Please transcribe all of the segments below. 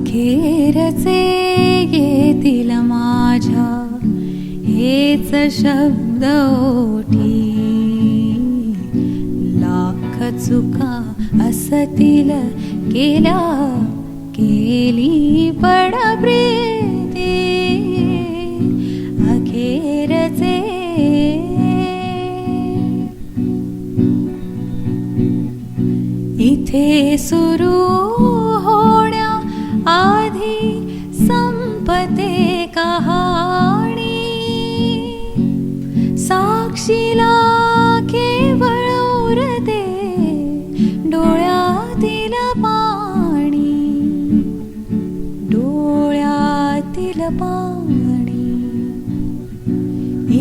अखेरचे येतील माझ्या हेच शब्द ओठी, लाख चुका असतील केल्या केली पण प्रीती अखेरचे. इथे सुरू होण्या आधी संपते कहाणी, साक्षीला केवळ उरते डोळ्यातील पाणी, डोळ्यातील पाणी.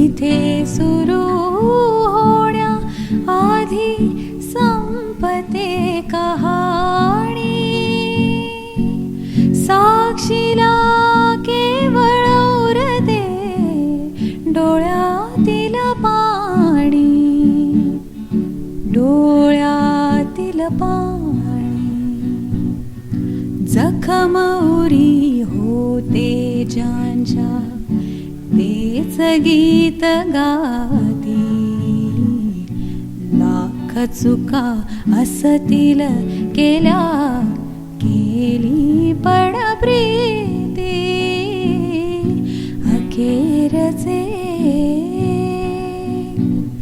इथे सुरू होण्या आधी संपते कहाणी, साक्षीला केवळ उरते डोळ्यातील पाणी, डोळ्यातील पाणी. जखम उरी होते ज्यांच्या तेच गीत गाती, लाख चुका असतील केल्या